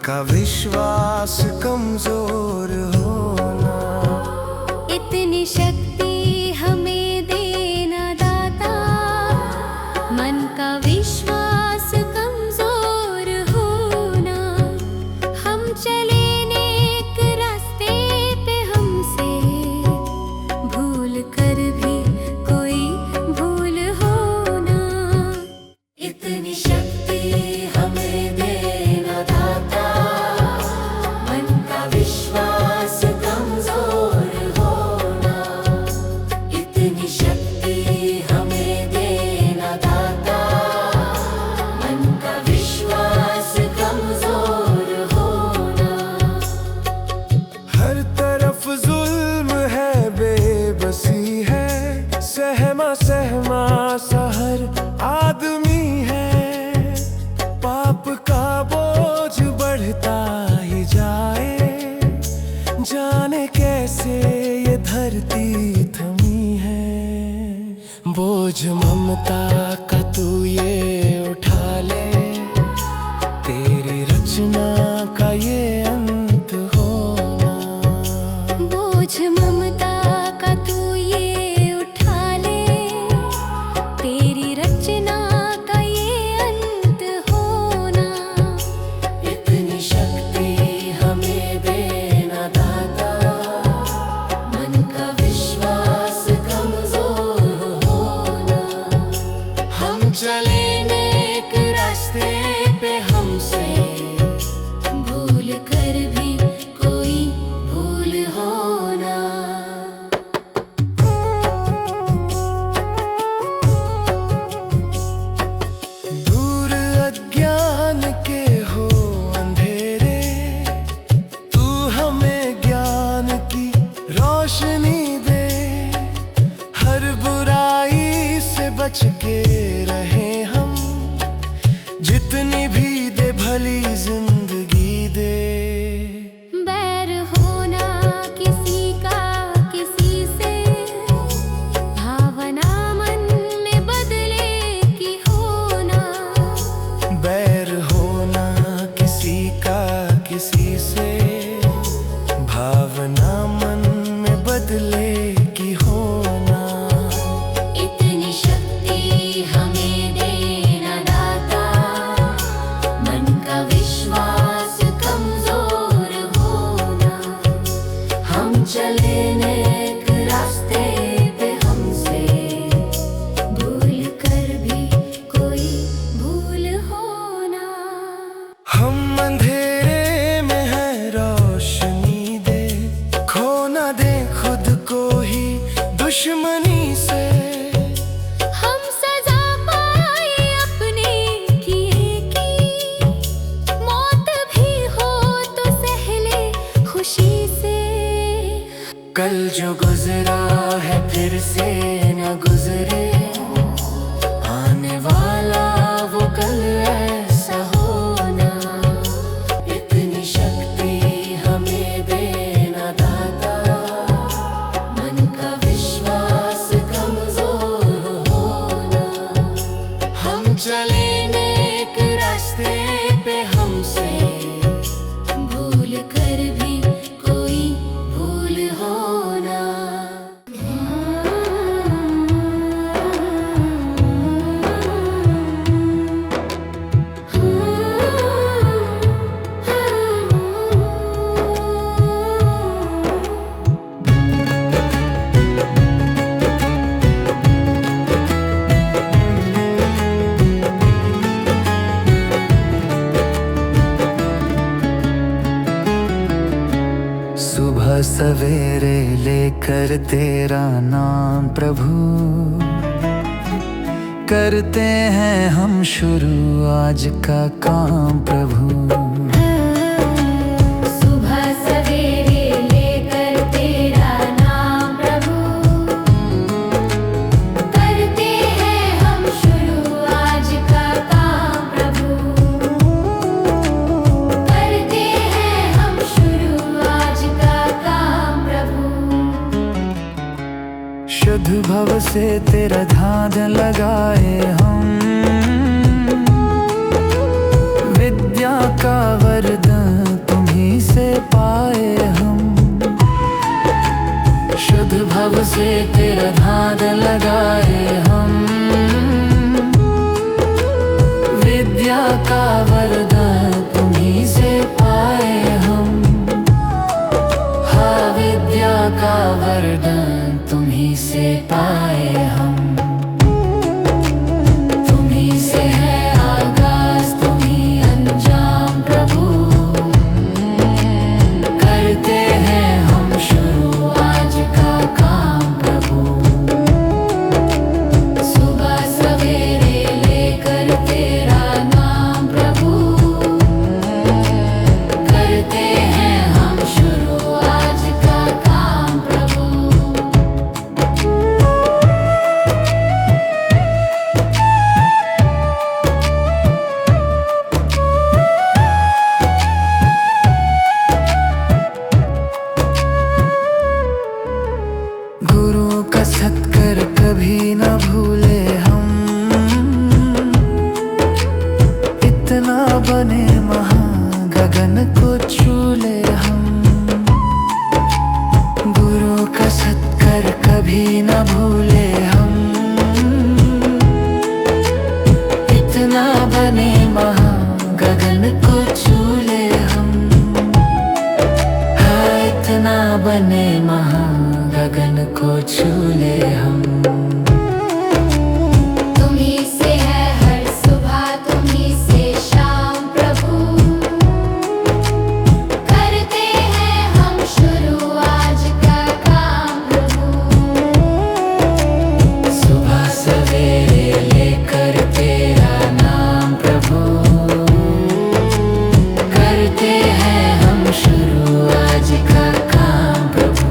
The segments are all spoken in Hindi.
का विश्वास कमजोर होना। इतनी शक्ति हमें देना दाता, मन का विश्वास कमजोर होना। हम चले नेक रास्ते पे, हमसे भूल कर भी कोई भूल होना। इतनी शक्ति हमें देना दाता, मन का विश्वास कमजोर होना। इतनी शक्ति हमें देना दाता, मन का विश्वास कमजोर होना। हर तरफ जुल्म है, बेबसी है, सहमा सहमा सा हर आदमी है। पाप का बोझ बढ़ता ही जाए, जाने कैसे ये धरती थमी है। बोझ ममता का तू ये उठा ले, तेरी रचना का ये अंत होना। बोझ ममता का तू ये उठा ले, तेरी रचना का ये अंत होना। इतनी शक्ति हमें देना दाता, मन का विश्वास कमजोर होना। हम चले नेक रास्ते पे, हमसे भूल कर भी कोई भूल होना। दूर अज्ञान के हो अंधेरे, तू हमें ज्ञान की रोशनी दे। हर बुराई से बच के रहे हम, जितनी भी दे भली जिंदगी दे। बैर होना किसी का किसी से, भावना मन में बदले की होना। बैर होना किसी का किसी से, भावना मन में बदले की होना। इतनी शक्ति हमें देना दाता, मन का विश्वास कमजोर होना। हम चले नेक रास्ते पे, हमसे भूल कर भी कोई भूल होना। हम अंधेरे में है, रोशनी दे। खो ना दे खुद को ही दुश्मनी से। हम सजा पाए अपने किए की, मौत भी हो तो सहले खुशी से। कल जो गुजरा है फिर से न गुजरे, आने वाला वो कल ऐसा होना। इतनी शक्ति हमें देना दाता, मन का विश्वास कमजोर होना। हम चले नेक रास्ते पे, हमसे भूल कर भी कोई भूल होना। सुबह सवेरे लेकर तेरा नाम प्रभु, करते हैं हम शुरू आज का काम प्रभु। सुबह सवेरे लेकर तेरा नाम प्रभु, करते हैं हम शुरू आज का काम प्रभु। करते हैं हम शुरू आज का काम प्रभु। शुद्ध भव से तेरा ध्यान लगाए हम, विद्या का वरदान से तेरा ध्यान लगाए हम। विद्या का वरदान तुम्हीं से पाए हम। हाँ, विद्या का वरदान तुम्हीं से पाए हम। तुम्हीं से है आगाज, तुम्हीं अंजाम प्रभु। करते हैं हम शुरू आज का काम प्रभु। सुबह सवेरे लेकर तेरा नाम प्रभु। करते हैं हम शुरू आज का काम प्रभु। गुरु का सत्कर कभी न भूले हम। इतना बने महान गगन को छू ले हम। गुरु का सत्कर कभी न भूले हम। इतना बने महान गगन को छू ले हम। हाँ, इतना बने महान गगन को छू ले हम। तुम्हीं से है हर सुबह, तुम्हीं से शाम प्रभु। करते हैं हम शुरू आज का काम प्रभु। सुबह सवेरे लेकर तेरा नाम प्रभु। करते हैं हम शुरू आज का काम प्रभु।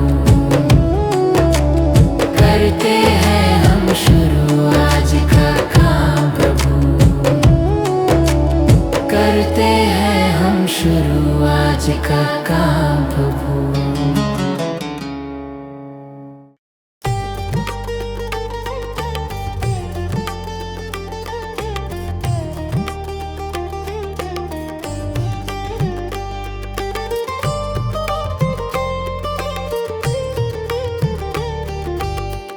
करते हैं हम शुरू आज का काम प्रभु। करते हैं हम शुरू आज का काम प्रभु।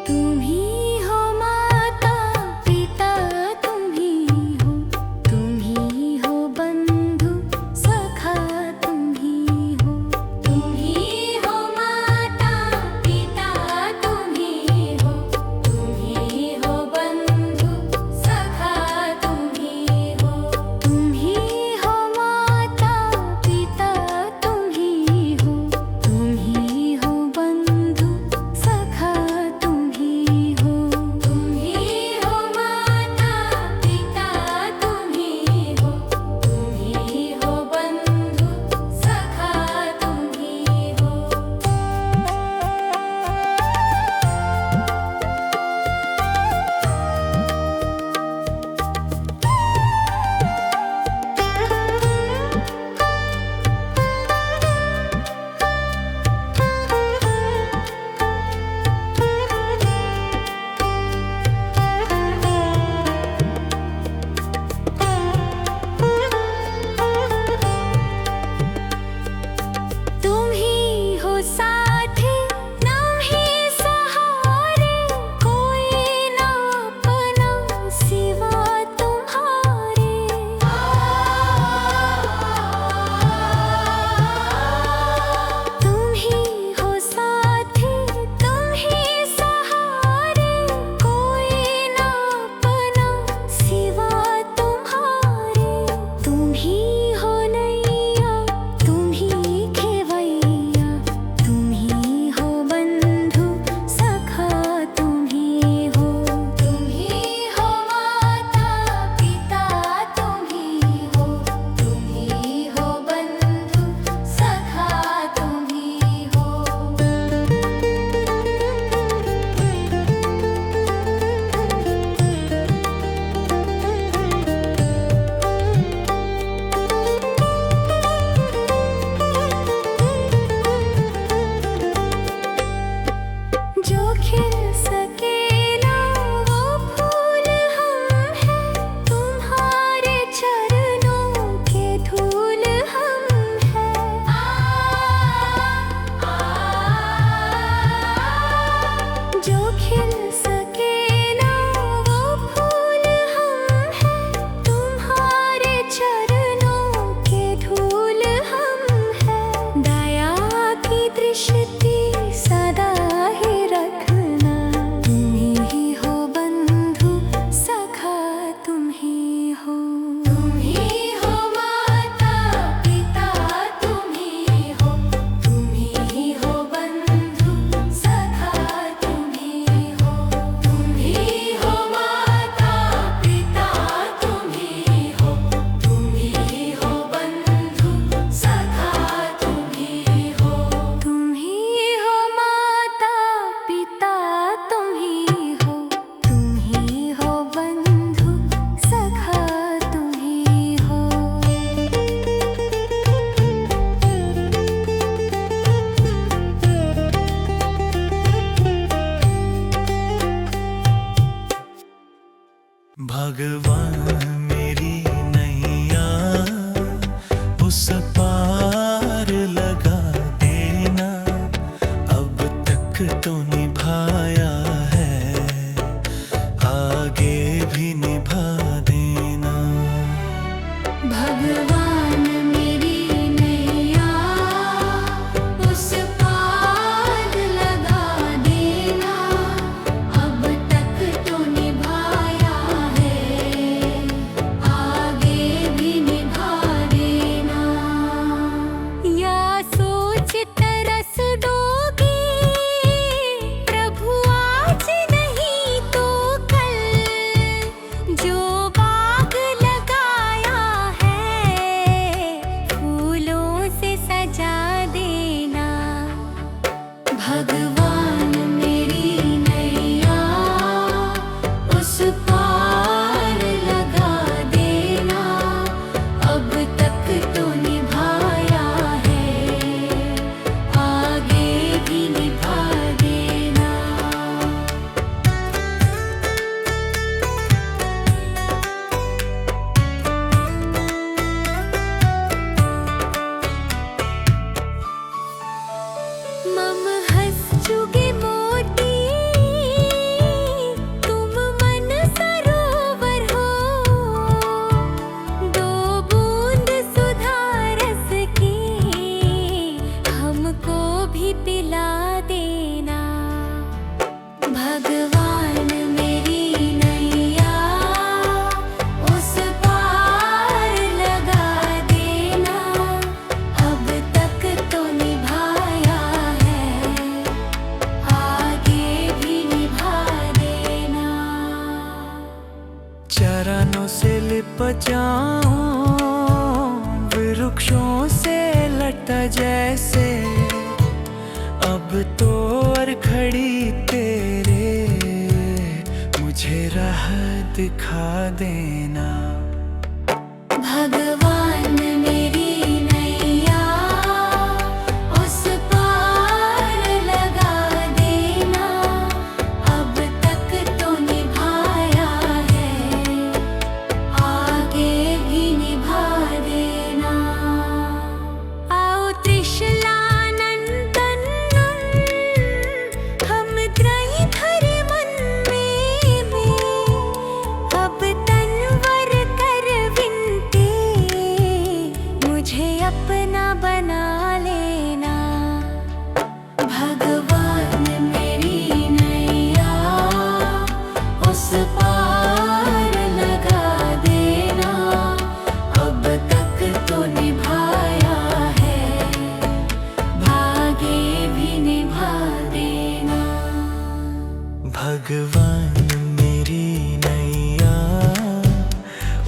तुम्हीं हो माता पिता, तुम्हीं हो बंधु सखा, तुम्हीं हो दिखा देना। भगवान मेरी नैया उस पार लगा देना। अब तक तो निभाया है, आगे भी निभा देना। आओ त्रिशलानंदन हम त्रयी धर्मन में अब तनवर कर विनते मुझे अपना बना लेना। भगवान मेरी नैया उस पार लगा देना। अब तक तो निभाया है, भागे भी निभा देना। भगवान मेरी नैया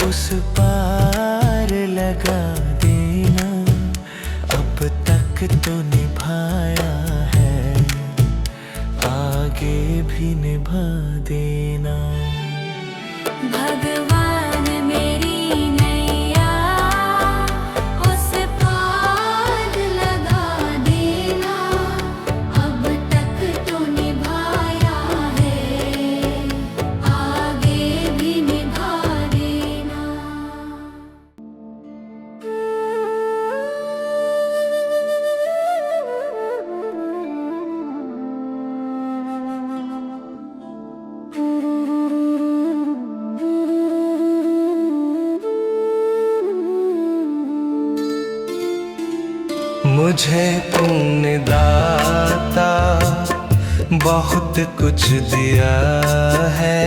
उस पार लगा देना। अब तक तो निभाया है, आगे भी निभा देना। भगवान मेरी नैया उस पार लगा देना। अब तक तो निभाया है, आगे भी निभा देना। मुझे तूने दाता बहुत कुछ दिया है,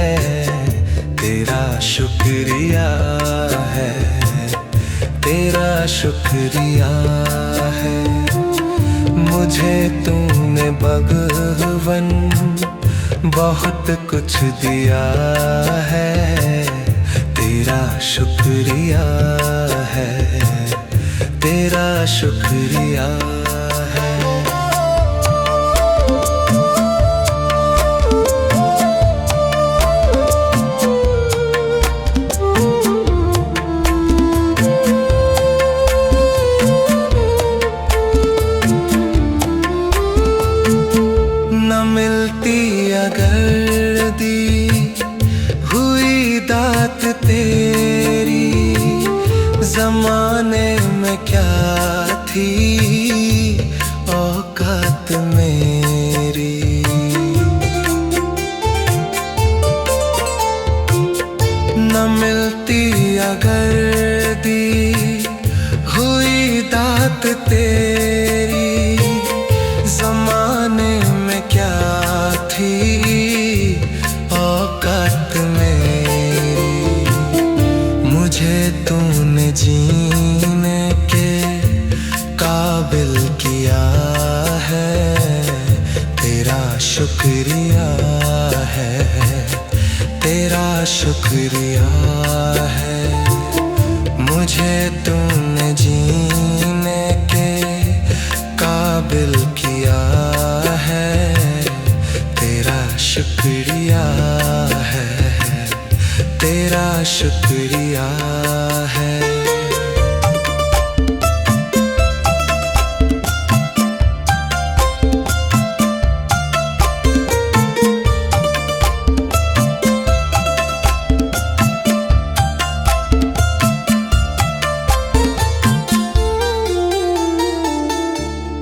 तेरा शुक्रिया है, तेरा शुक्रिया है। मुझे तूने भगवन बहुत कुछ दिया है, तेरा शुक्रिया है, तेरा शुक्रिया है। न मिलती अगर दी हुई दात तेरी, जमाने में क्या थी औकात मेरी। न मिलती अगर दी हुई दात तेरी, जमाने में क्या थी औकात मेरी। मुझे तूने जीने के काबिल किया है, तेरा शुक्रिया है, तेरा शुक्रिया है। मुझे तूने जीने के काबिल किया है, तेरा शुक्रिया है, तेरा शुक्रिया है।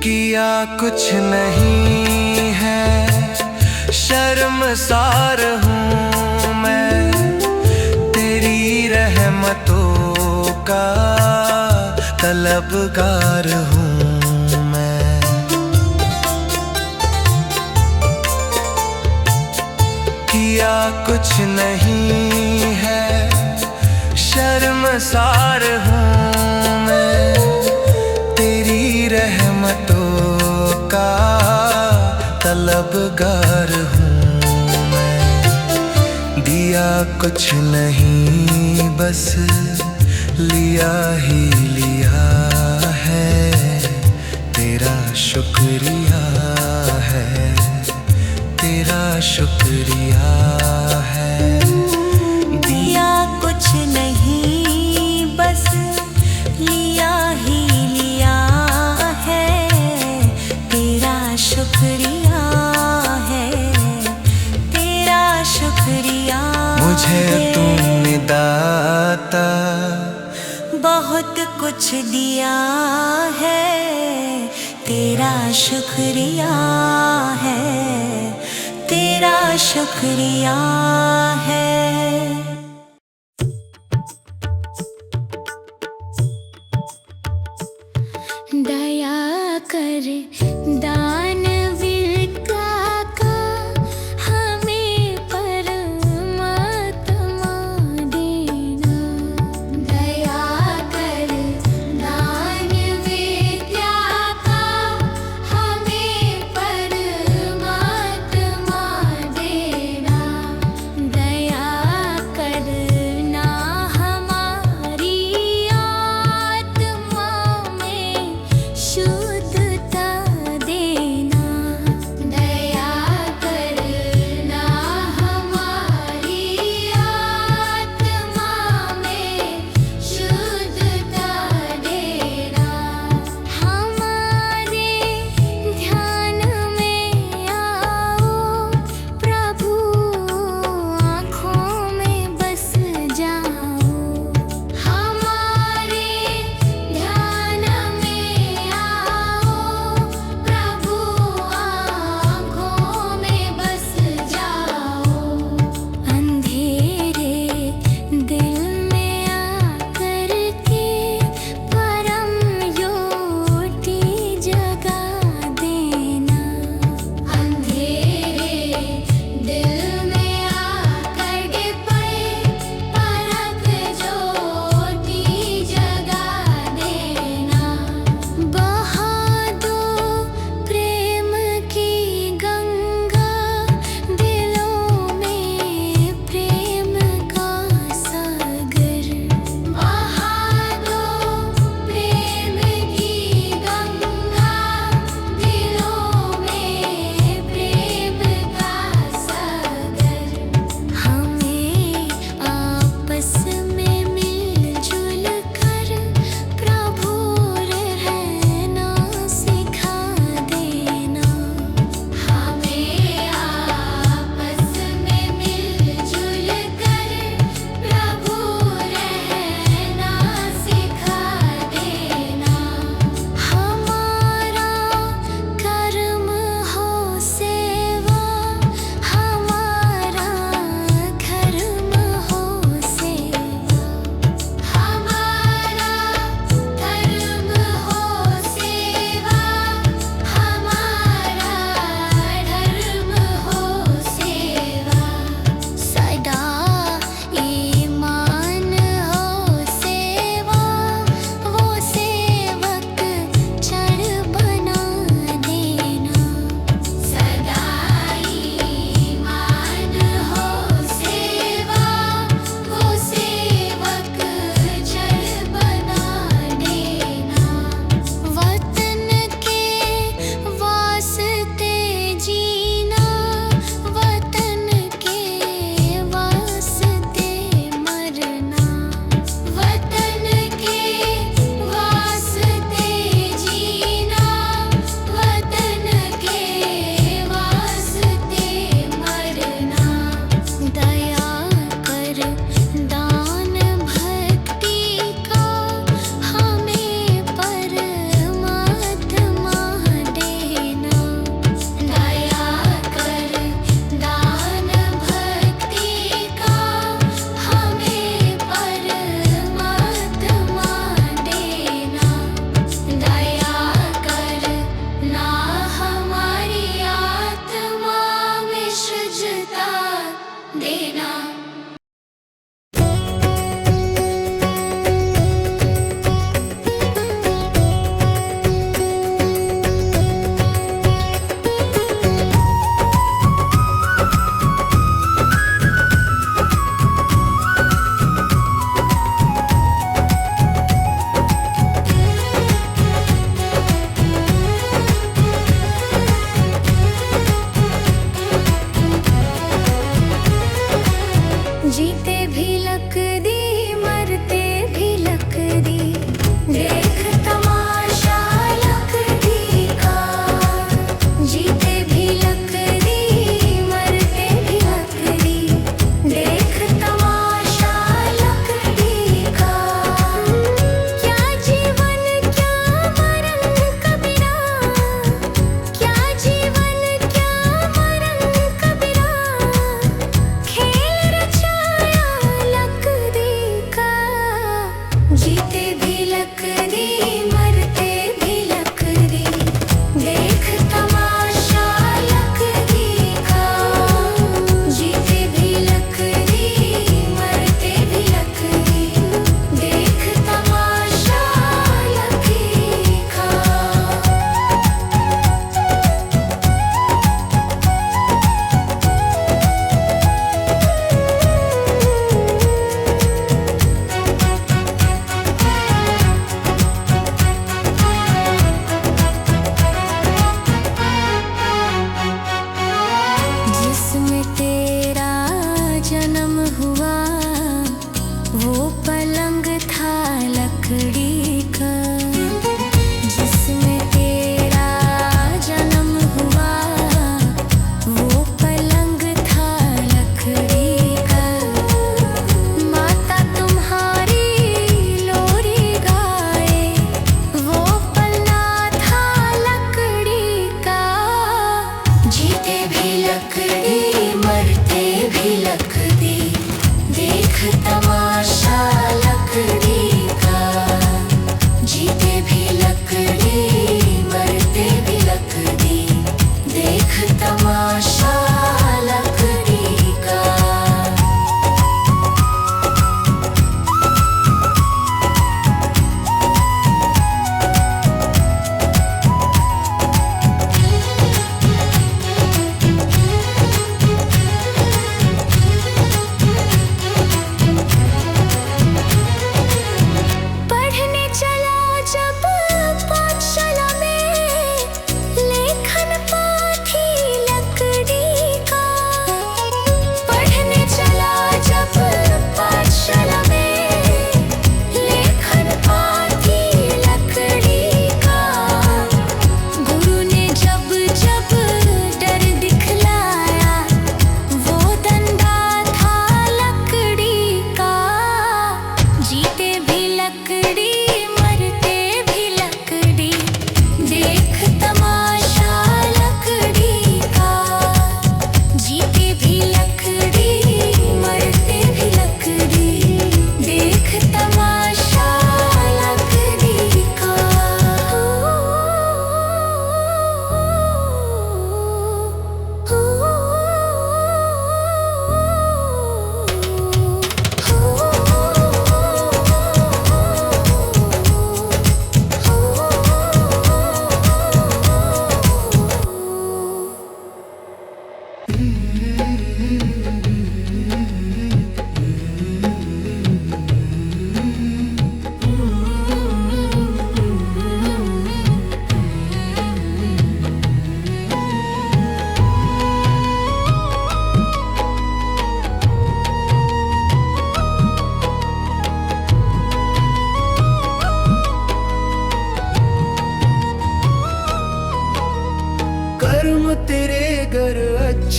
किया कुछ नहीं है, शर्मसार हूँ मैं, तेरी रहमतों का तलबगार हूँ मैं। किया कुछ नहीं है, शर्मसार हूँ मैं, तेरी रहमतों का तलबगार हूँ मैं। दिया कुछ नहीं बस लिया ही लिया है, तेरा शुक्रिया है, तेरा शुक्रिया है। शुक्रिया है, तेरा शुक्रिया मुझे है। तूने दाता बहुत कुछ दिया है, तेरा शुक्रिया है, तेरा शुक्रिया है। दया कर दानवीर काका, हमें परमात्मा देना। दया कर दानवीर काका, हमें परमात्मा देना। दया करना हमारी आत्मा में शुद्धता देना।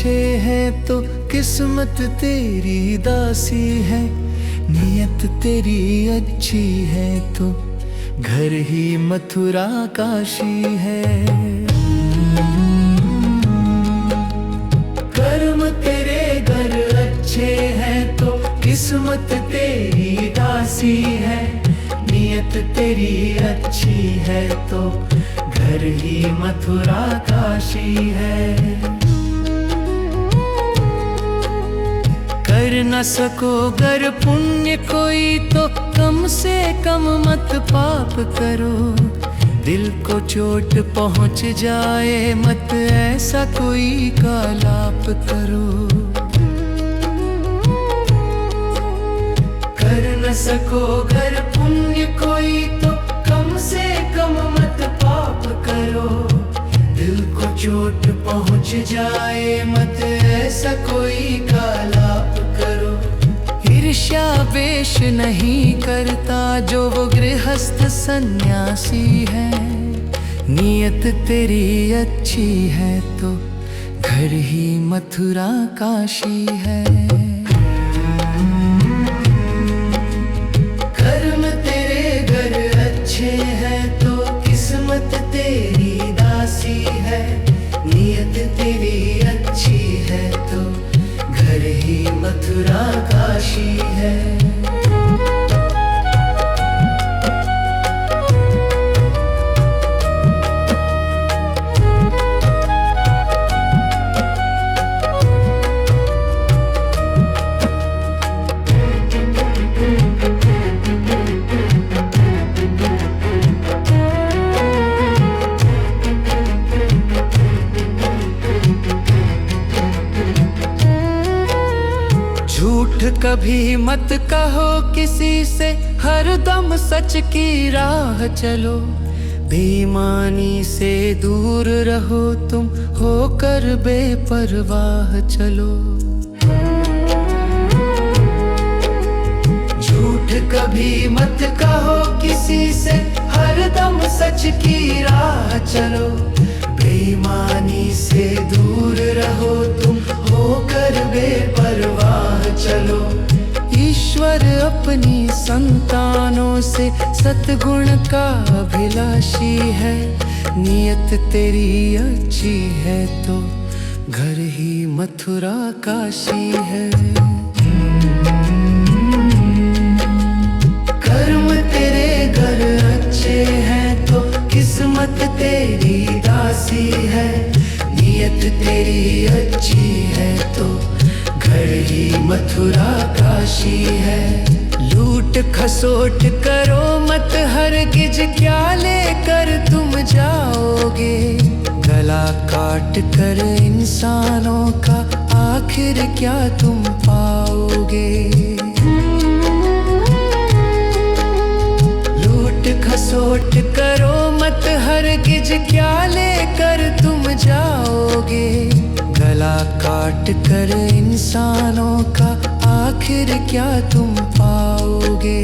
अच्छे हैं तो किस्मत तेरी दासी है, नियत तेरी अच्छी है तो घर ही मथुरा काशी है। कर्म तेरे घर अच्छे हैं तो किस्मत तेरी दासी है, नियत तेरी अच्छी है तो घर ही मथुरा काशी है। कर न सको गर पुण्य कोई तो कम से कम मत पाप करो, दिल को चोट पहुंच जाए मत ऐसा कोई कालाप करो। कर न सको गर पुण्य कोई तो कम से कम मत पाप करो, दिल को चोट पहुंच जाए मत ऐसा कोई कालाप करो। ईर्ष्या वेश नहीं करता जो वो गृहस्थ सन्यासी है, नियत तेरी अच्छी है तो घर ही मथुरा काशी है। कर्म तेरे घर अच्छे हैं तो किस्मत तेरी दासी है, नियत तेरी अच्छी है तो घर ही मथुरा काशी है। झूठ कभी मत कहो किसी से, हरदम सच की राह चलो। बेईमानी से दूर रहो तुम, होकर बेपरवाह चलो। झूठ कभी मत कहो किसी से, हरदम सच की राह चलो। बेईमानी से दूर रहो तुम, होकर बेपरवाह चलो। ईश्वर अपनी संतानों से सतगुण का अभिलाषी है, नियत तेरी अच्छी है तो घर ही मथुरा काशी है। कर्म तेरे घर अच्छे हैं तो किस्मत तेरी दासी है, नियत तेरी अच्छी है तो घर ही मथुरा काशी है। लूट खसोट करो मत हरगिज, क्या लेकर तुम जाओगे। गला काट कर इंसानों का आखिर क्या तुम पाओगे। लूट खसोट करो मत हरगिज, क्या लेकर तुम जाओगे। गला काट कर इंसानों का आखिर क्या तुम पाओगे।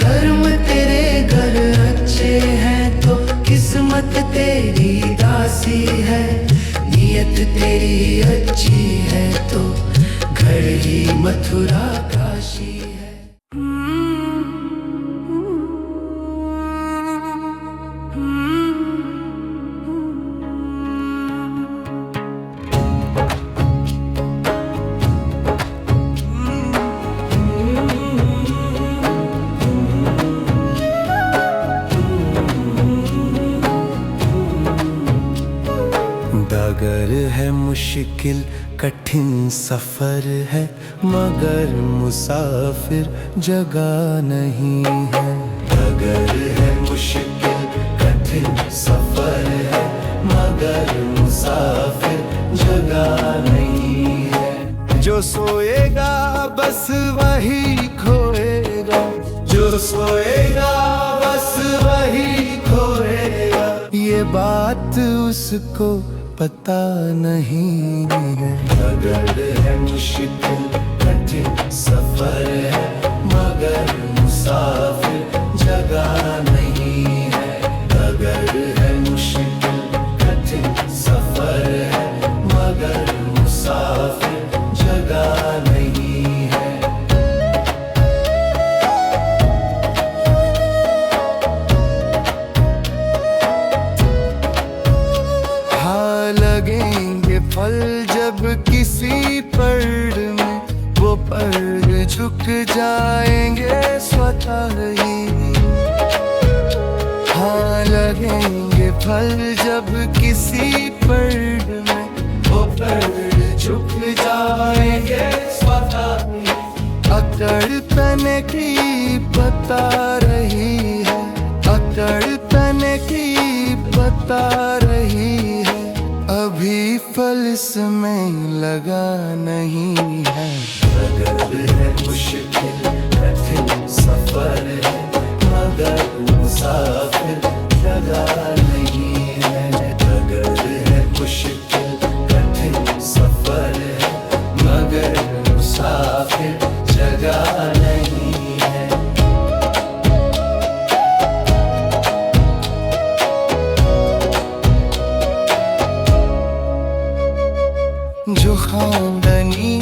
कर्म तेरे घर अच्छे हैं तो किस्मत तेरी दासी है, नियत तेरी अच्छी है तो घर ही मथुरा काशी है। डगर है मुश्किल कठिन सफर है, मगर मुसाफिर जगह नहीं है। डगर है मुश्किल कठिन सफर है, मगर मुसाफिर जगह नहीं है। जो सोएगा बस वही खोएगा, जो सोएगा बस वही खोएगा। ये बात उसको पता नहीं है। डगर है मुश्किल कठिन सफर है, मगर मुसाफिर जगह नहीं है। डगर है मुश्किल सही। हाँ लगेंगे फल जब किसी पेड़ में, वो पेड़ झुक जाएंगे स्वतः। अकड़ तने की बता रही है, अकड़ तने की बता रही है। अभी फल इसमें लगा नहीं है। अगर है मुश्किल कठिन सफर है, मगर मुसाफिर लगा नहीं है। अगर है मुश्किल कठिन सफर है, मगर मुसाफिर जगह नहीं है। जो खानदानी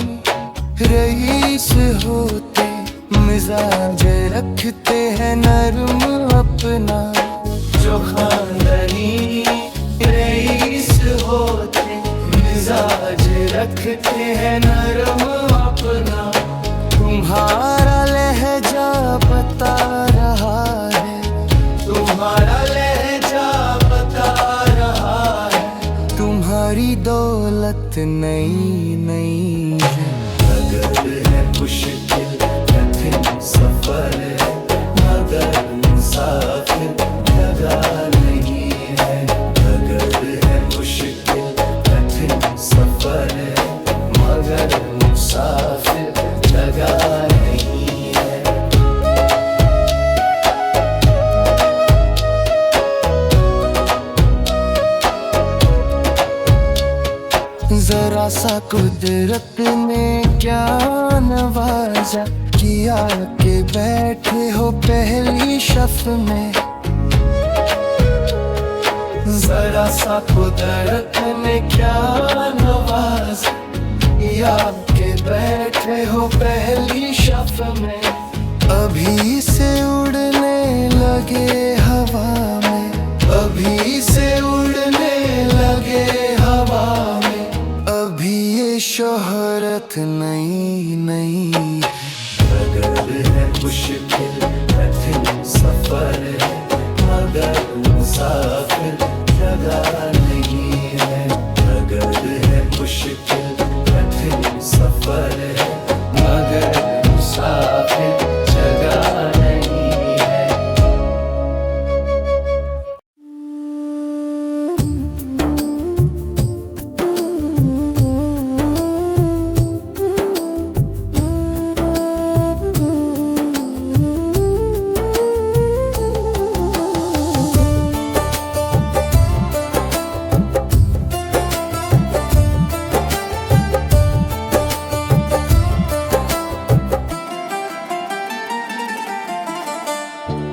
रईस होते, मिजाज रखते हैं नरम अपना। जो खानदानी रईस होते, मिजाज रखते हैं नरम अपना। तुम्हारा लहजा बता रहा है, तुम्हारा लहजा बता रहा है। तुम्हारी दौलत नई नई है। अगर है मुश्किल कठिन सफर है, मगर मुसाफिर जगह नहीं है। अगर है मुश्किल कठिन सफर है, मगर मुसाफिर जगह नहीं है। जरा सा कुदरत ने क्या नवाजा, किया के बैठे हो पहली शफ में। जरा सा कुदरत ने क्या नवाजा, या के बैठे हो पहली शफ में। अभी से उड़ने लगे हवा में, अभी से उड़ने लगे हवा में। अभी ये शोहरत नई नई है। अगर है मुश्किल कठिन सफर है, मगर मुसाफिर जगह नहीं है। अगर है मुश्किल कठिन सफर है, मगर मुसाफिर जगह नहीं है।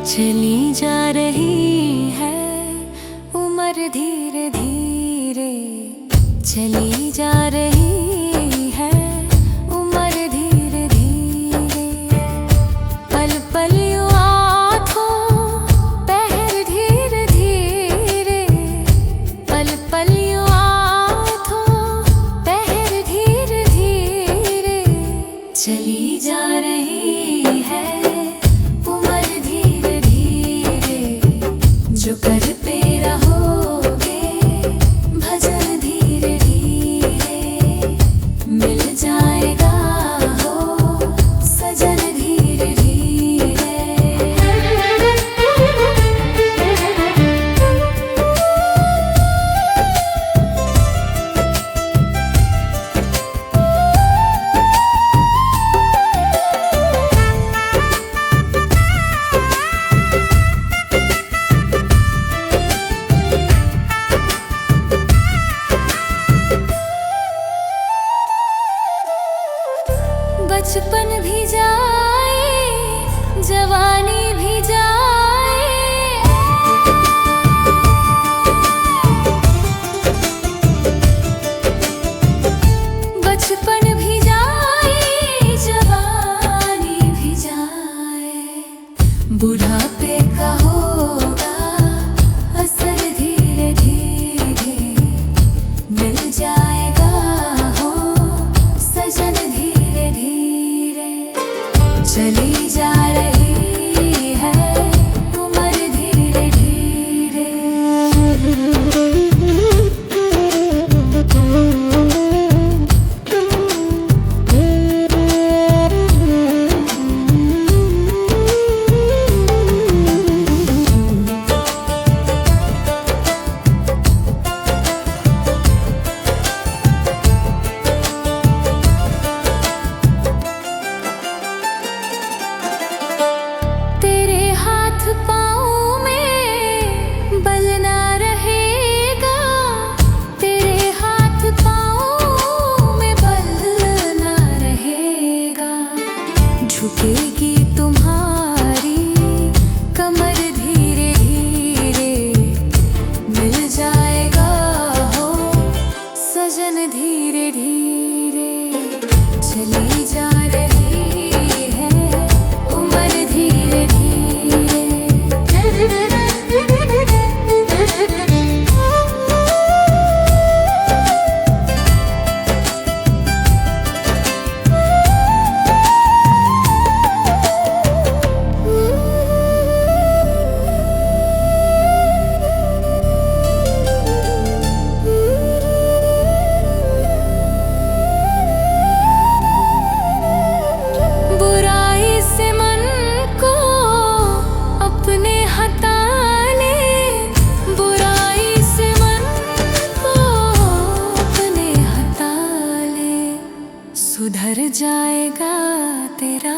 चली जा रही है उम्र धीरे धीरे, चली जा रही है उम्र धीरे धीरे। पल पल यूं आँखों पहर धीरे धीरे, पल पल यूं आँखों पहर धीरे धीरे। चली जा रही है उम्र धीरे धीरे। जो कर पे रहोगे भजन धीरे धीरे, मिल जाएगा हो सजन धीरे धीरे। बचपन भी जाए जवानी भी जाए, बचपन भी जाए जवानी भी जाए। बुढ़ापे का होगा असर धीरे धीरे, मिल जाएगा हो सजन धीरे धीरे। चली जा रही तेरा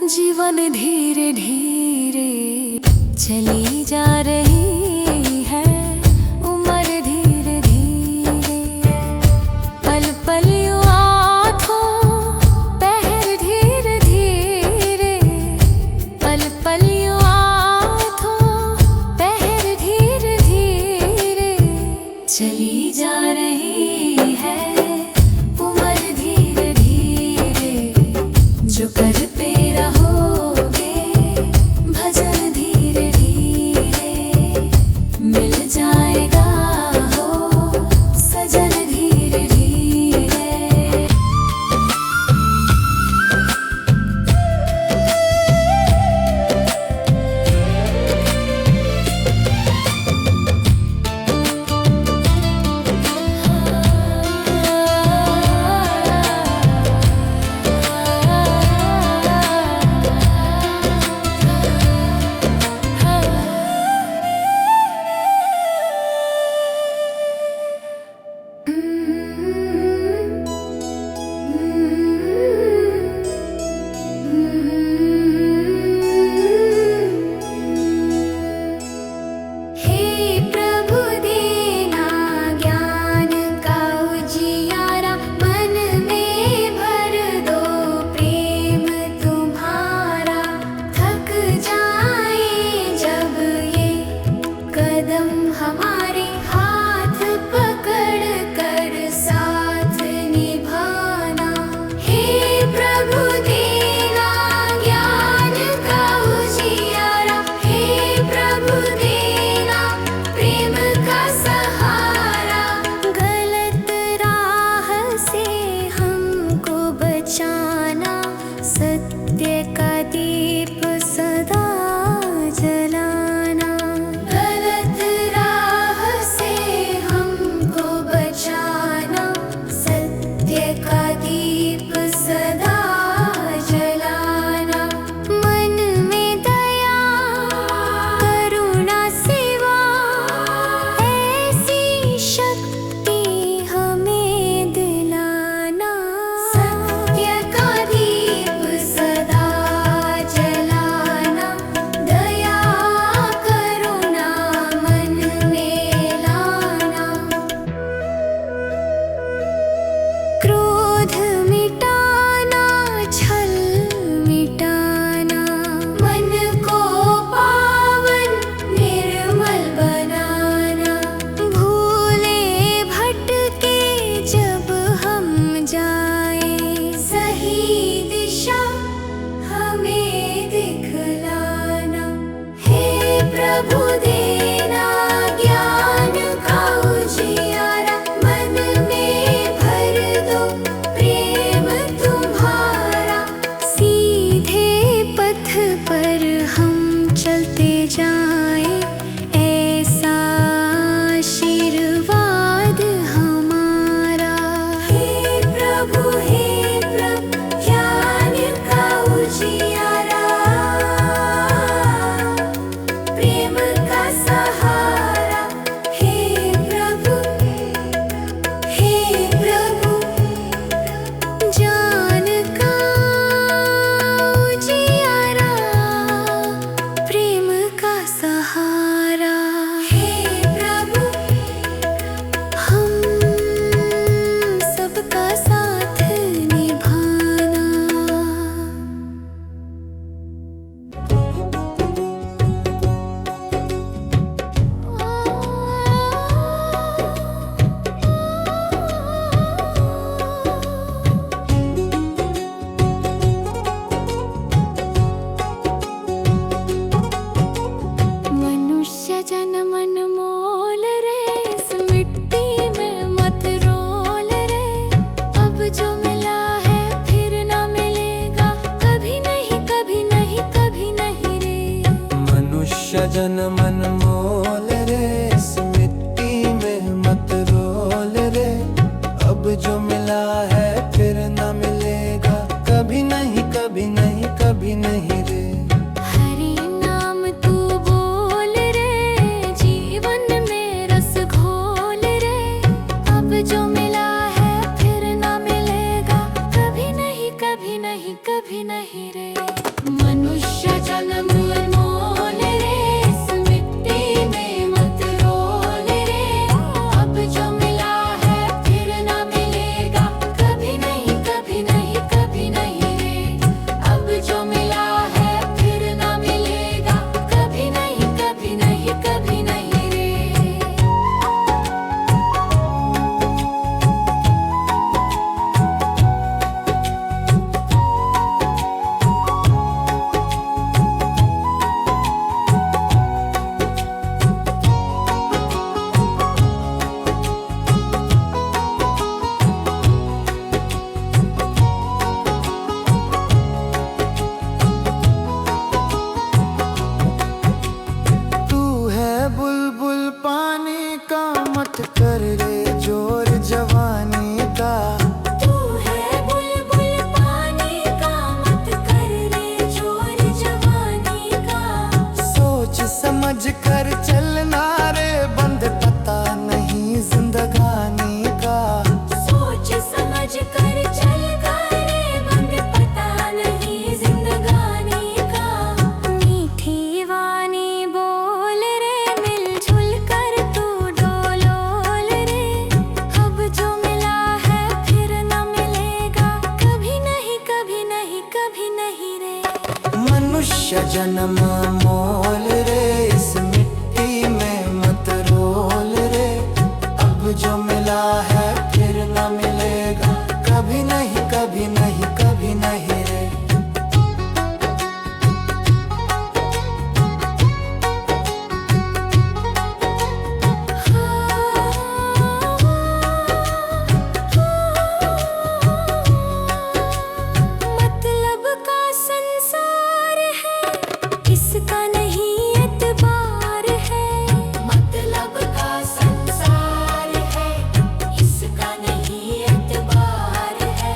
जीवन धीरे धीरे चली जा रही है, उम्र धीरे धीरे पल पल यूं आँखों पहर धीरे धीरे पल पल यूं आँखों पहर धीरे धीरे चली जा रही है, उम्र धीरे धीरे जो करते रहोगे भजन धीरे धीरे मिल जाएगा हो सजन धीरे धीरे। हमारे हाथ पकड़ कर साथ निभाना, हे प्रभु देना ज्ञान का उजियारा, हे प्रभु देना प्रेम का सहारा, गलत राह से हमको बचाना, सत्य का दीप सदा जलाना, गलत राह से हमको बचाना, सत्य का दीप सदा जलाना, मन में दया करुणा सेवा ऐसी शक्ति हमें दिलाना, सत्य का दीप सदा जलाना, दया करुणा मन में लाना, क्रोध मिटाना छल मिटाना, मन को पावन निर्मल बनाना, भूले भटके जब हम जाए सही दिशा हमें दिखलाना, हे प्रभु देना ज्ञान का उजियारा, मन में भर दो प्रेम तुम्हारा, सीधे पथ पर हम चलते जाएं ऐसा आशीर्वाद हमारा, हे प्रभु ज्ञान का उजियारा, प्रेम का सहारा, हे प्रभु जान का उजियारा, प्रेम का सहारा, हे प्रभु हम सबका साथ निभाना। मनुष्य जन मन मोल रे, इस मिट्टी में मत रोल रे, अब जो मिला है फिर ना मिलेगा, कभी नहीं कभी नहीं कभी नहीं रे। मनुष्य जन मन मोल रे, इस मिट्टी में मत रोल रे, अब जो मिला है फिर ना मिलेगा, कभी नहीं कभी नहीं कभी नहीं रे। हरि नाम तू बोल रे, जीवन में रस घोल रे, अब जो मिला है फिर ना मिलेगा, कभी नहीं कभी नहीं कभी नहीं। कर चलना रे, बंद पता नहीं जिंदगानी का। सोच समझ कर चल रे, बंद पता नहीं जिंदगानी का। मीठी वाणी बोल रे, मिलजुल कर तू डोलोल रे। अब जो मिला है फिर न मिलेगा, कभी नहीं कभी नहीं कभी नहीं रे। मनुष्य जन्म मोल रे, इस मिट्टी में मत रोल रे। अब जो मिला है फिर न मिलेगा, कभी नहीं कभी नहीं कभी नहीं रे। मतलब का संसार है, इसका नहीं एतबार है। मतलब का संसार है, इसका नहीं एतबार है।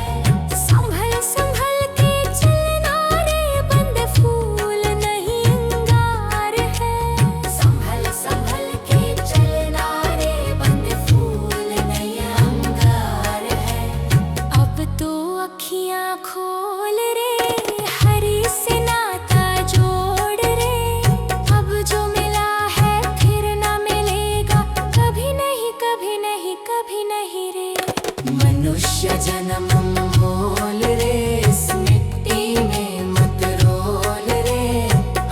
संभल संभल के चलना रे, बंद फूल नहीं अंगार है। संभल संभल के चलना रे, बंद फूल नहीं अंगार है। अब तो अखियां खोल रे, हरी से नाता जोड़ रे। अब जो मिला है फिर ना मिलेगा, कभी नहीं कभी नहीं कभी नहीं रे। मनुष्य जन्म मोल रे, इस मिट्टी में मत रोल रे।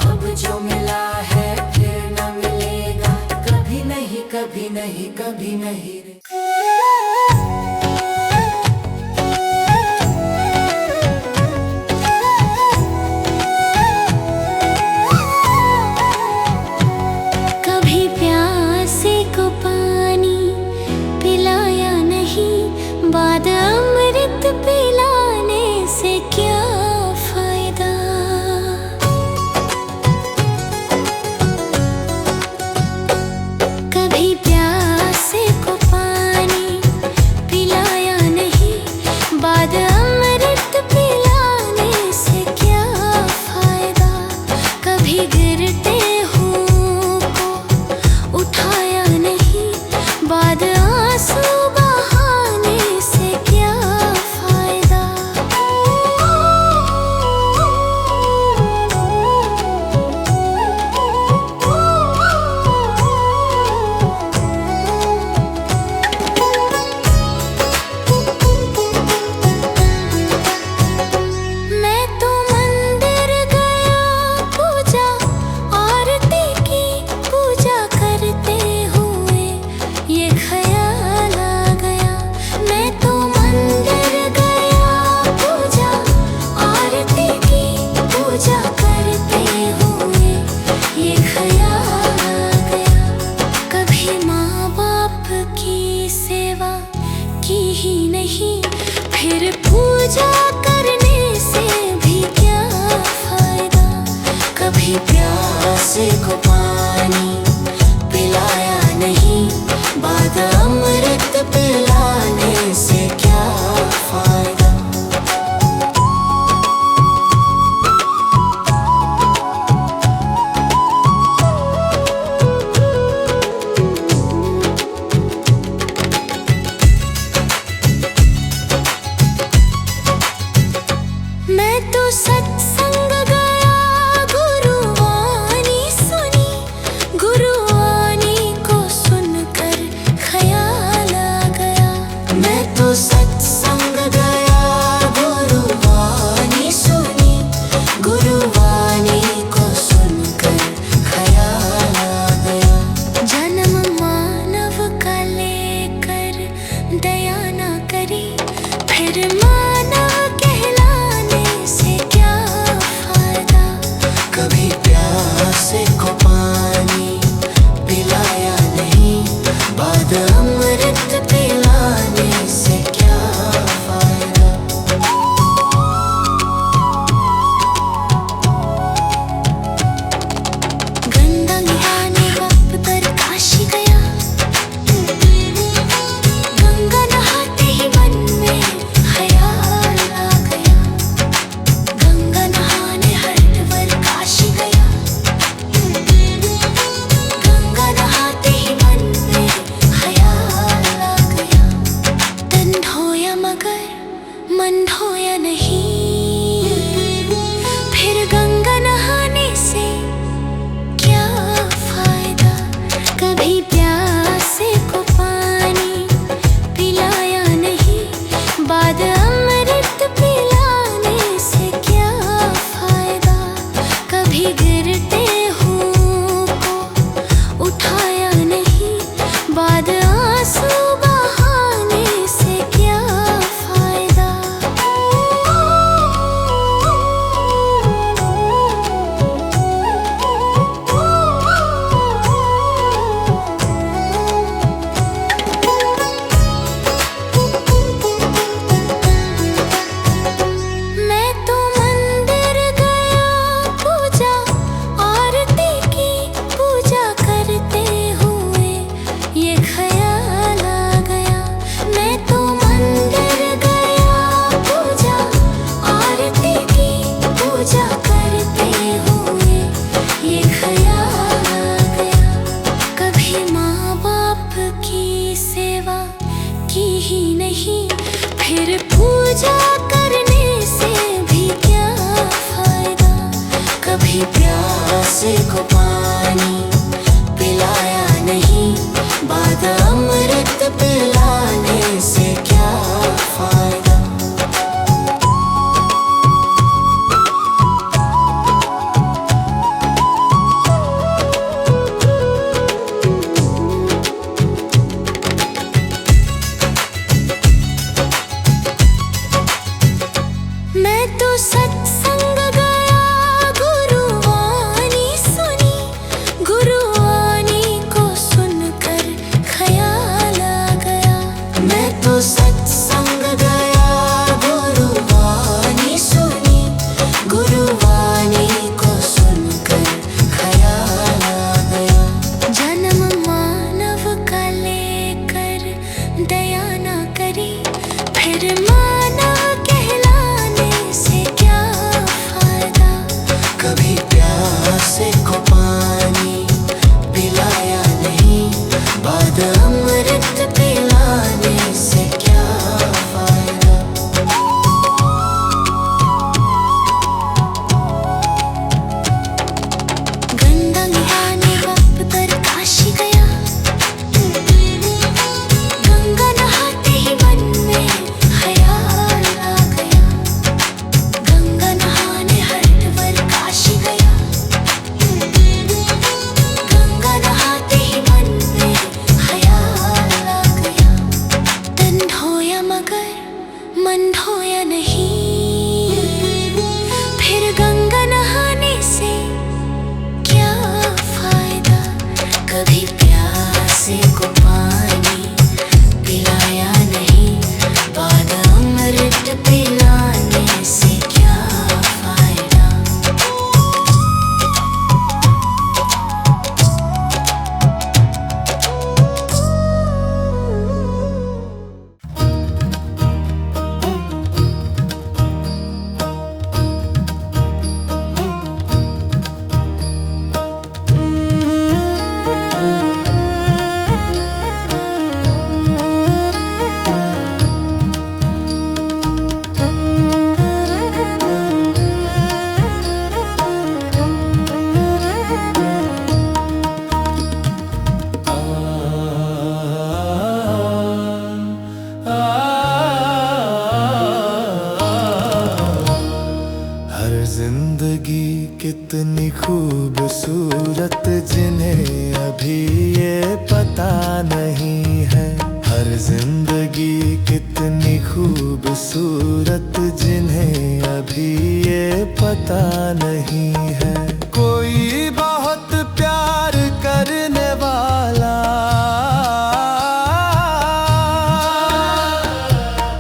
अब जो मिला है फिर न मिलेगा, कभी नहीं कभी नहीं कभी नहीं रे। कभी प्यासे को पानी पिलाया नहीं, बाद अमृत पिलाने से क्या फायदा। कभी प्यासे को पानी पिलाया नहीं, बाद अमृत पिलाने से क्या फायदा। कभी गिरते उठाया नहीं, बाद आंसू बहाने से क्या फायदा। मैं तो मंदिर गया, पूजा आरती की, पूजा करते हुए ये ख्याल आ गया। मैं तो मंदिर गया, पूजा आरती की, पूजा करते हुए ये ख्याल आ गया। कभी माँ बाप की सेवा की ही नहीं, फिर पूजा करने से भी क्या फायदा। कभी प्यासे को पानी पिलाया नहीं, बाद अमृत पिलाने से क्या फायदा। मैं तो सत्संग गया, गुरुवाणी सुनी, गुरुवाणी को सुनकर ख्याल आ गया। मैं तो सत्संग गया, गुरुवाणी सुनी, गुरुवाणी को सुनकर ख्याल आ गया। जन्म मानव का लेकर दया ना करी, फिर मानव कहलाने से क्या फायदा। कभी प्यासे को पानी पिलाया नहीं, बाद अमृत पिलाने से क्या फायदा। गंगा नहाने वक्त पर काशी गया, गंगा नहाते ही मन में ख्याल आ गया। गंगा नहाने हरिद्वार काशी गया, गिरते हुओं को उठाया नहीं, बाद आंसू बहाने से क्या फायदा। मैं तो मंदिर गया, पूजा आरती की, पूजा करते हुए ये ख्याल आ गया। मैं तो मंदिर गया, पूजा आरती की, पूजा करते हुए ये ख्याल आ गया। कभी माँ बाप की सेवा की ही नहीं, फिर पूजा करने से भी क्या फायदा। कभी प्यासे को पानी पिलाया नहीं, बाद अमृत पिलाने से क्या फायदा। मैं तो सत्संग गया, गुरुवाणी सुनी, गुरुवाणी को सुनकर ख्याल आ गया। मैं तो सत्संग गया, गुरुवाणी सुनी, गुरुवाणी को सुनकर ख्याल आ गया। जन्म मानव का लेकर दया ना करी, फिर मानव कहलाने से क्या फायदा। कभी प्यासे को पानी पिलाया नहीं, बाद अमृत पिलाने से क्या फायदा। गंगा नहाने वक्त पर काशी गया, गंगा नहाते ही मन में ख्याल आ गया। गंगा नहाने हरिद्वार काशी गया, गंगा नहाते ही मन में ख्याल आ गया। तन धोया मगर मन धोया नहीं, फिर गंगा नहाने से क्या फायदा। कभी प्यासे को पानी पिलाया नहीं, बाद अमृत पिलाने से क्या फायदा। हर जिंदगी कितनी खूबसूरत जिन्हें अभी ये पता नहीं है। हर जिंदगी कितनी खूबसूरत जिन्हें अभी ये पता नहीं है। कोई बहुत प्यार करने वाला,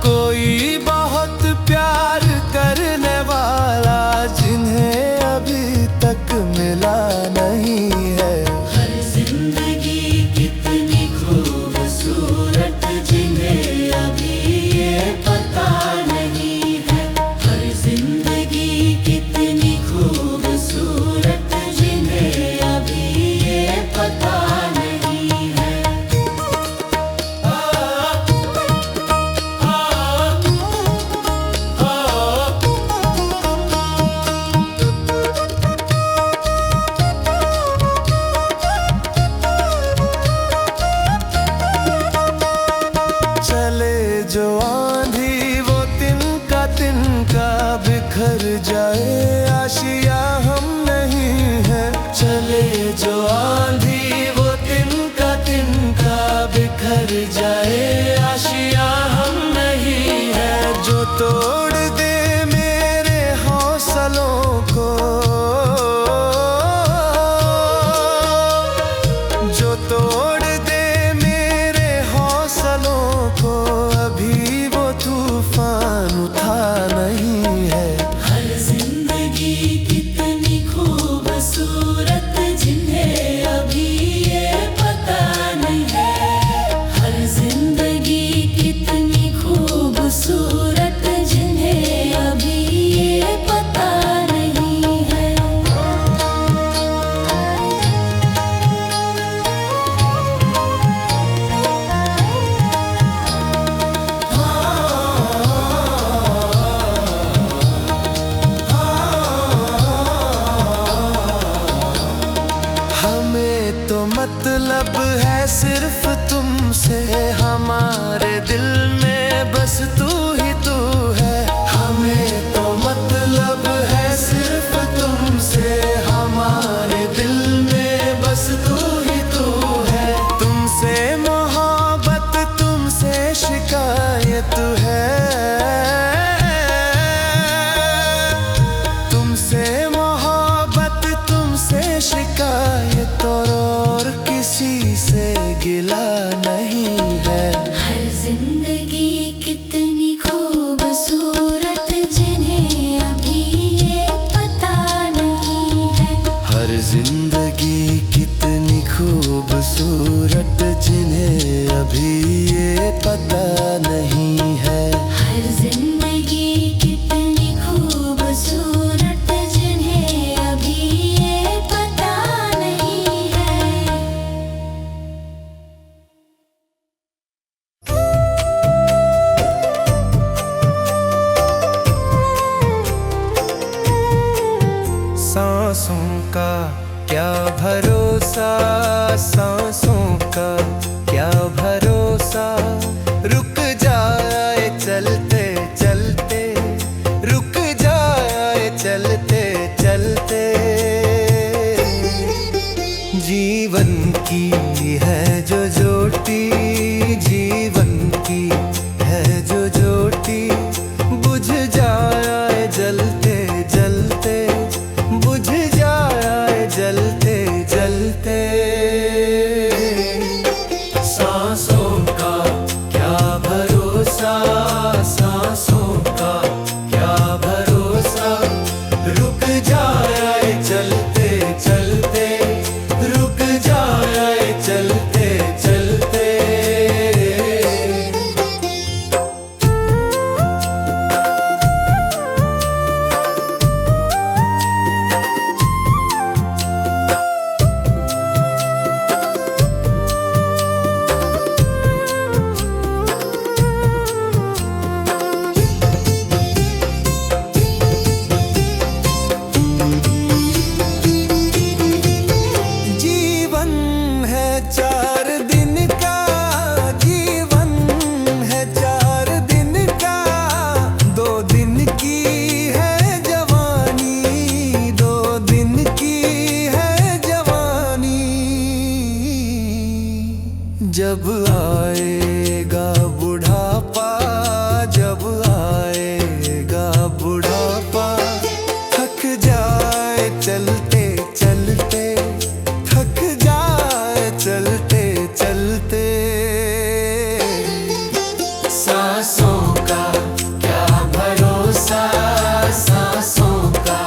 कोई बहुत प्यार करने वाला जिन्हें अभी तक मिला नहीं है। हर जिंदगी कितनी खूबसूरत जिन्हें अभी ये पता नहीं है। हर जिंदगी कितनी खूबसूरत मतलब है सिर्फ तुमसे, हमारे दिल में बस तू ही तू है। हमें तो मतलब है सिर्फ तुमसे, हमारे दिल में बस तू ही तू है। तुमसे मोहब्बत, तुमसे शिकायत है, तुमसे मोहब्बत, तुमसे शिकायत, और किसी से गिला नहीं है। हर जिंदगी कितनी खूबसूरत जिन्हें अभी ये पता नहीं है। हर जिंदगी कितनी खूबसूरत जिन्हें अभी ये पता नहीं है। हर जिंदगी कितनी खूबसूरत जिन्हें अभी ये पता नहीं है। सांसों का क्या भरोसा, सांसों का क्या भरोसा, रुक जाए चलते चलते, रुक जाए चलते चलते। जीवन की है जो ज्योति, जीवन की है जो ज्योति, बुझ जाए जलते जलते, बुझ जाए जलते जलते। सांसों का क्या भरोसा, सांसों का क्या भरोसा, रुक जाए चलते चलते, रुक जाए चलते चलते। जीवन है 4 दिन का, जीवन है 4 दिन का, 2 दिन की है जवानी, 2 दिन की है जवानी। जब आएगा बुढ़ापा, जब आएगा बुढ़ापा, थक जाए चलते चलते, थक जाए चलते चलते। सांसों का क्या भरोसा, सांसों का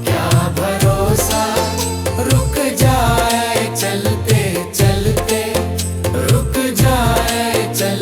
क्या भरोसा, रुक जाए चलते चलते, रुक जाए चलते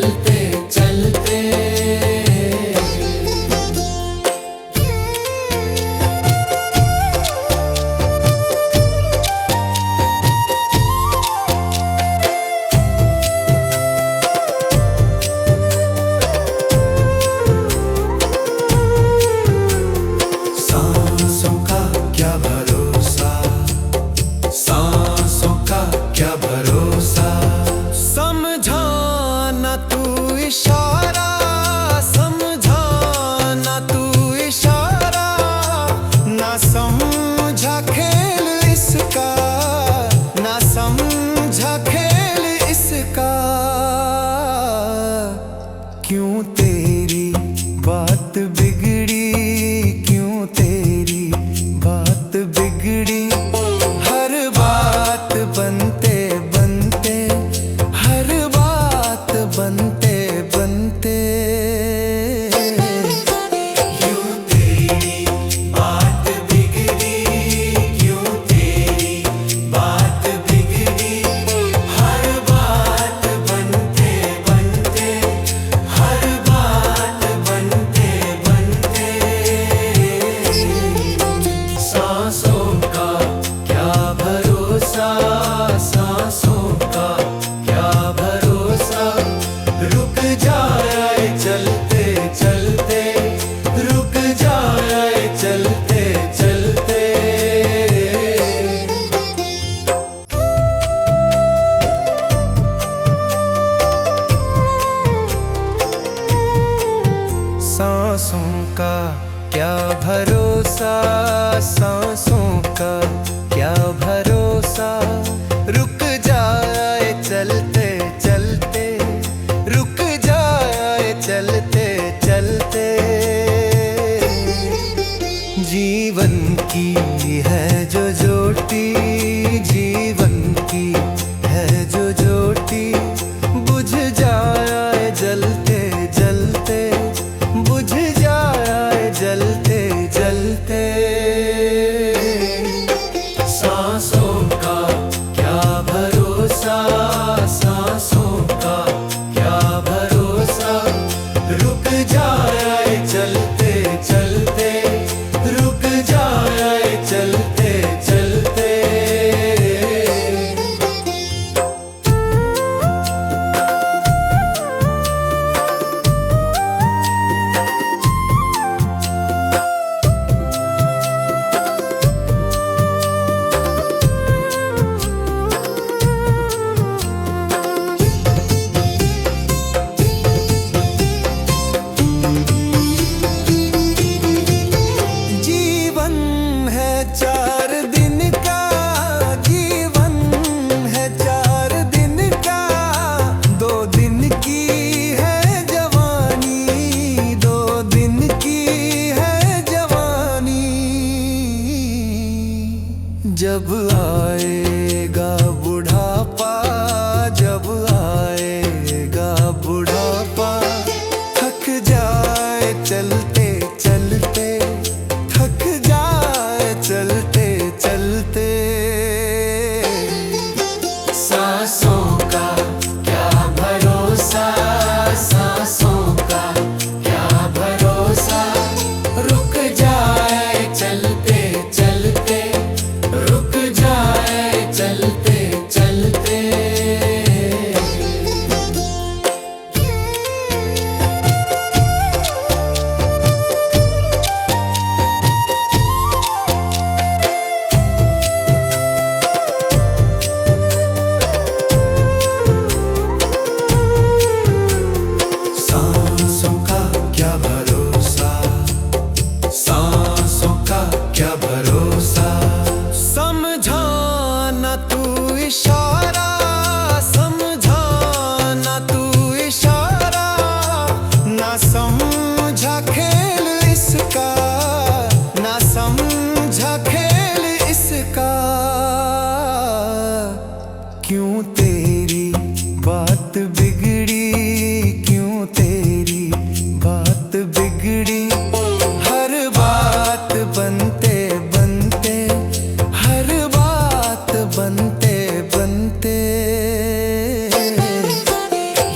बनते बनते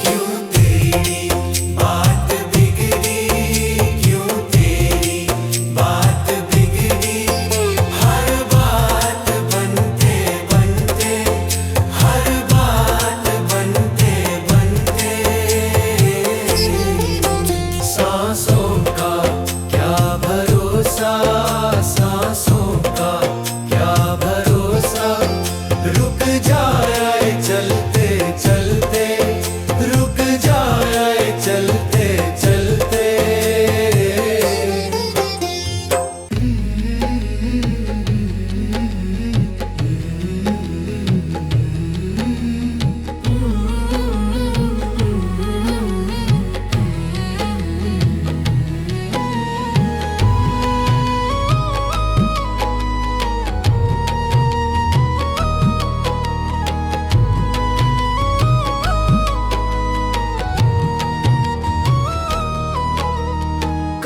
क्यों तेरी बात बिगड़ी, क्यों तेरी बात बिगड़ी। हर बात बनते बनते, हर बात बनते बनते। सांसों का क्या भरोसा, सांसों का क्या भरोसा। रुक जाए चलते चलते, रुक जाए चलते चलते।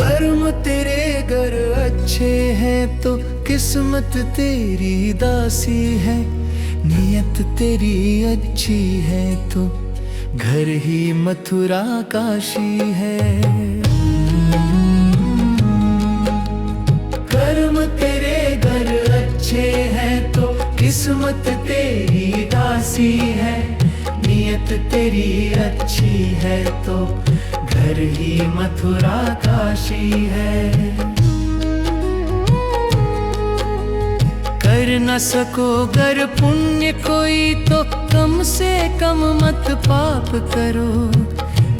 कर्म तेरे घर अच्छे हैं तो किस्मत तेरी दासी है। नियत तेरी अच्छी है तो घर ही मथुरा काशी है। कर्म तेरे घर अच्छे हैं तो किस्मत तेरी दासी है। नियत तेरी अच्छी है तो घर ही मथुरा काशी है। कर न सको गर पुण्य कोई तो कम से कम मत पाप करो।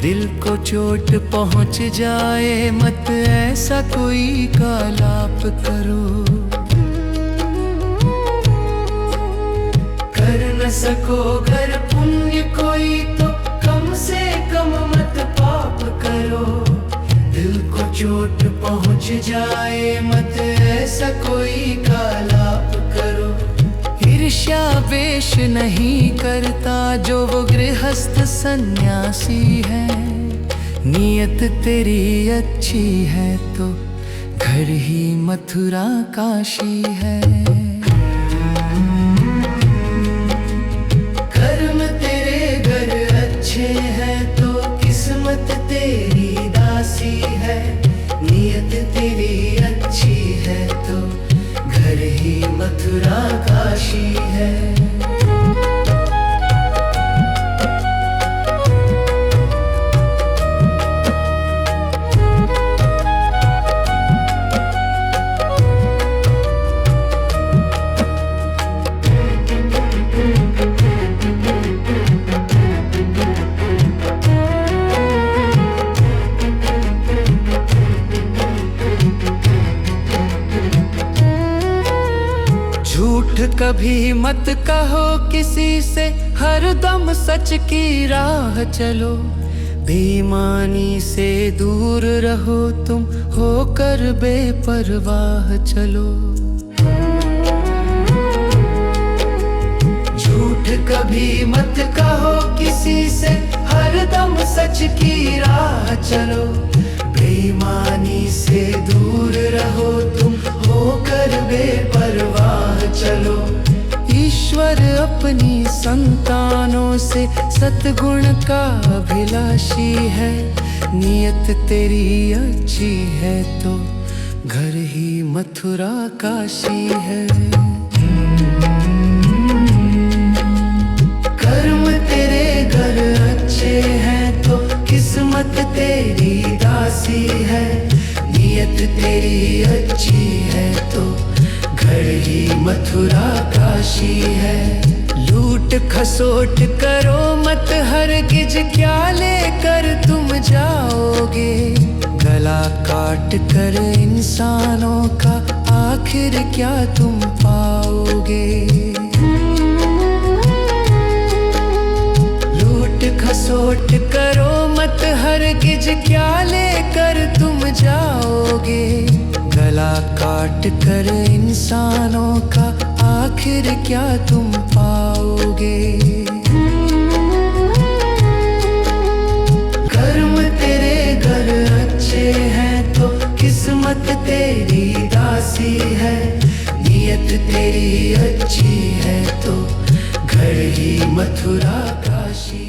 दिल को चोट पहुंच जाए मत ऐसा कोई कालाप करो। कर न सको गर पुण्य कोई तो कम से कम मत पाप करो। दिल को चोट पहुंच जाए मत ऐसा कोई कालाप करो। ईर्ष्या वेश नहीं करता जो वो गृहस्थ सन्यासी है। नियत तेरी अच्छी है तो घर ही मथुरा काशी है। कर्म तेरे घर अच्छे हैं तो किस्मत तेरी दासी है। नियत तेरी अच्छी है तो घर ही मथुरा काशी है। झूठ कभी मत कहो किसी से, हरदम सच की राह चलो। बेईमानी से दूर रहो तुम, होकर बेपरवाह चलो। झूठ कभी मत कहो किसी से, हरदम सच की राह चलो। बेईमानी से दूर रहो तुम, होकर बेपरवाह चलो। ईश्वर अपनी संतानों से सद्गुण का अभिलाषी है। नियत तेरी अच्छी है तो घर ही मथुरा काशी है। कर्म तेरे घर अच्छे हैं तो किस्मत तेरी दासी है। नियत तेरी अच्छी है तो घर ही मथुरा काशी है। लूट खसोट करो मत हरगिज, क्या लेकर तुम जाओगे। गला काट कर इंसानों का आखिर क्या तुम पाओगे। लूट खसोट करो मत हरगिज, क्या लेकर तुम जाओगे। गला काट कर इंसानों का आखिर क्या तुम पाओगे। कर्म तेरे घर अच्छे हैं तो किस्मत तेरी दासी है। नियत तेरी अच्छी है तो यही मथुरा काशी।